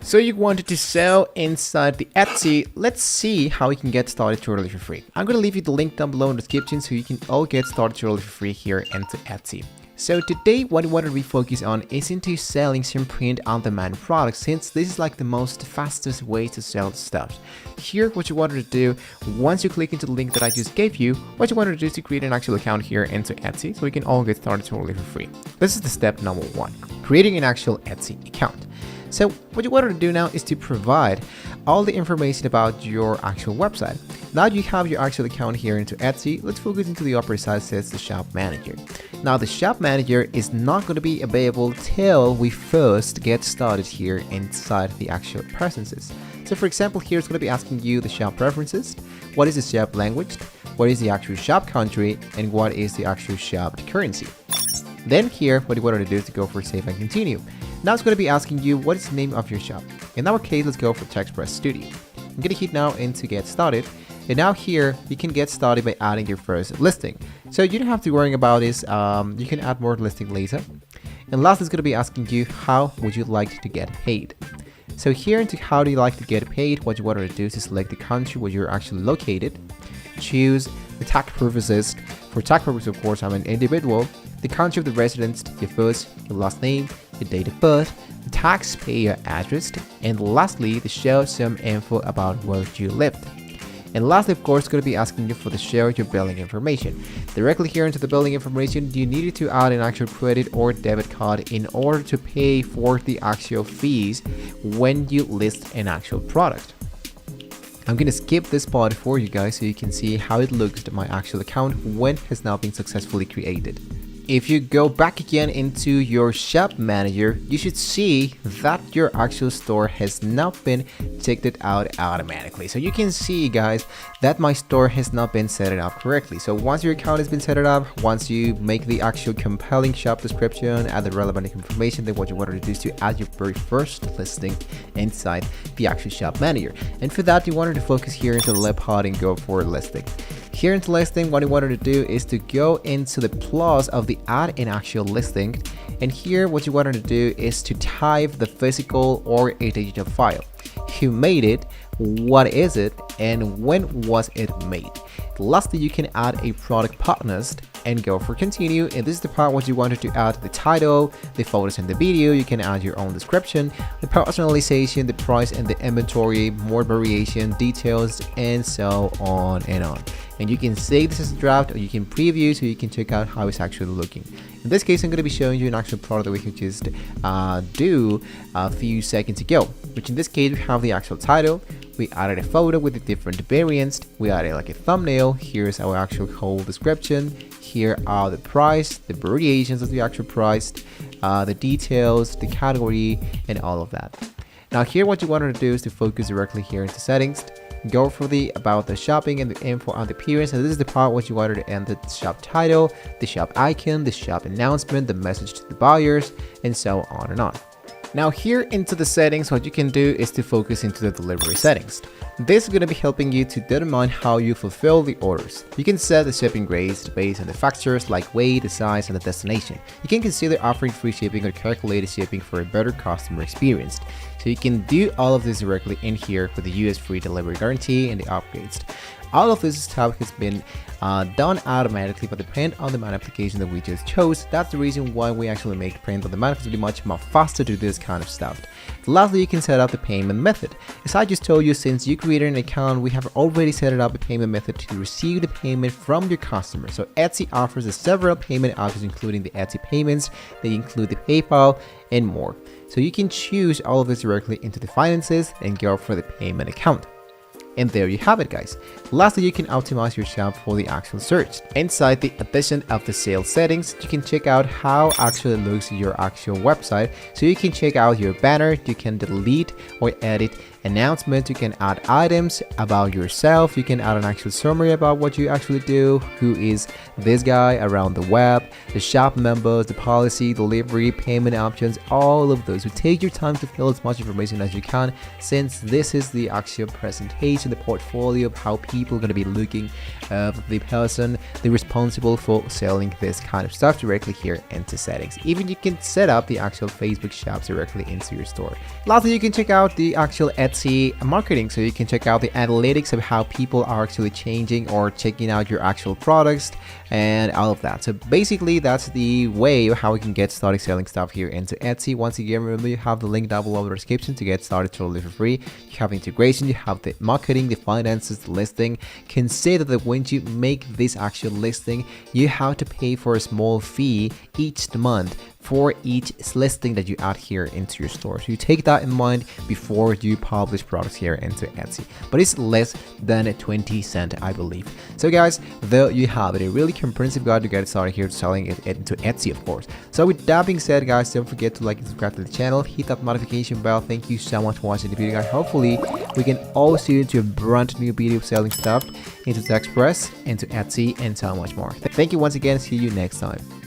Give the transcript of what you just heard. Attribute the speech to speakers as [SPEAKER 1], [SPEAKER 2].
[SPEAKER 1] So you wanted to sell inside the Etsy. Let's see how you can get started totally for free. I'm going to leave you the link down below in the description so you can all get started totally for free here into Etsy. So today what we want to refocus on is into selling some print-on-demand products, since this is like the most fastest way to sell stuff. Here what you wanted to do, once you click into the link that I just gave you, what you wanted to do is to create an actual account here into Etsy so we can all get started totally for free. This is the step number 1, creating an actual Etsy account. So what you wanted to do now is to provide all the information about your actual website. Now you have your actual account here into Etsy, let's focus into the upper side says the shop manager. Now the shop manager is not going to be available till we first get started here inside the actual preferences. So for example, here it's going to be asking you the shop preferences, what is the shop language, what is the actual shop country, and what is the actual shop currency. Then here, what you wanted to do is to go for save and continue. Now it's going to be asking you what is the name of your shop. In our case, let's go for TechPress Studio. I'm going to hit now into get started. And now here, you can get started by adding your first listing. So you don't have to worry about this. You can add more listing later. And last is going to be asking you how would you like to get paid. So here into how do you like to get paid, what you want to do is to select the country where you're actually located. Choose the tax purposes. For tax purposes, of course, I'm an individual. The country of the residence, your first, your last name, your date of birth, the taxpayer address, and lastly, to share some info about where you lived. And lastly, of course, going to be asking you for the share your billing information. Directly here into the billing information, you needed to add an actual credit or debit card in order to pay for the actual fees when you list an actual product. I'm going to skip this part for you guys so you can see how it looks to my actual account when it has now been successfully created. If you go back again into your shop manager, you should see that your actual store has now been checked out automatically. So you can see, guys, that my store has not been set up correctly. So once your account has been set up, once you make the actual compelling shop description, add the relevant information, then what you want to do is to add your very first listing inside the actual shop manager. And for that, you wanted to focus here into the left part and go for listing. Here into listing, what you wanted to do is to go into the plus of the add an actual listing, and here what you wanted to do is to type the physical or a digital file, who made it, what is it, and when was it made. Lastly, you can add a product partners and go for continue, and this is the part what you wanted to add the title, the photos and the video. You can add your own description, the personalization, the price and the inventory, more variation, details, and so on and on. And you can save this as a draft or you can preview so you can check out how it's actually looking. In this case, I'm going to be showing you an actual product that we could just do a few seconds ago, which in this case we have the actual title. We added a photo with the different variants. We added like a thumbnail. Here's our actual whole description. Here are the price, the variations of the actual price, the details, the category, and all of that. Now here what you wanted to do is to focus directly here into settings. Go for the about the shopping and the info on the appearance, and this is the part what you wanted to enter the shop title, the shop icon, the shop announcement, the message to the buyers, and so on and on. Now here into the settings, what you can do is to focus into the delivery settings. This is going to be helping you to determine how you fulfill the orders. You can set the shipping rates based on the factors like weight, the size, and the destination. You can consider offering free shipping or calculated shipping for a better customer experience. So you can do all of this directly in here with the US free delivery guarantee and the upgrades. All of this stuff has been done automatically by the print-on-demand application that we just chose. That's the reason why we actually make print-on-demand, because it's much more faster to do this kind of stuff. Lastly, you can set up the payment method. As I just told you, since you created an account, we have already set up a payment method to receive the payment from your customer. So Etsy offers several payment options, including the Etsy payments. They include the PayPal and more. So you can choose all of this directly into the finances and go for the payment account. And there you have it, guys. Lastly, you can optimize your shop for the actual search. Inside the addition of the sales settings, you can check out how actually looks your actual website. So you can check out your banner, you can delete or edit announcements, you can add items about yourself, you can add an actual summary about what you actually do, who is this guy around the web, the shop members, the policy, delivery, payment options, all of those. So take your time to fill as much information as you can, since this is the actual presentation much in the portfolio of how people are going to be looking of the person the responsible for selling this kind of stuff directly here into settings. Even you can set up the actual Facebook shops directly into your store. Lastly, you can check out the actual Etsy marketing, so you can check out the analytics of how people are actually changing or checking out your actual products and all of that. So basically that's the way of how we can get started selling stuff here into Etsy. Once again, remember you have the link down below in the description to get started totally for free. You have integration, you have the marketing, the finances, the listing. Consider that when you make this actual listing, you have to pay for a small fee each month for each listing that you add here into your store. So you take that in mind before you publish products here into Etsy. But it's less than 20 cents, I believe. So guys, there you have it, a really comprehensive guide to get started here selling it into Etsy, of course. So with that being said, guys, don't forget to like and subscribe to the channel, hit that notification bell. Thank you so much for watching the video, guys. Hopefully we can all see into a brand new video of selling stuff into Express, into Etsy, and so much more. Thank you once again. See you next time.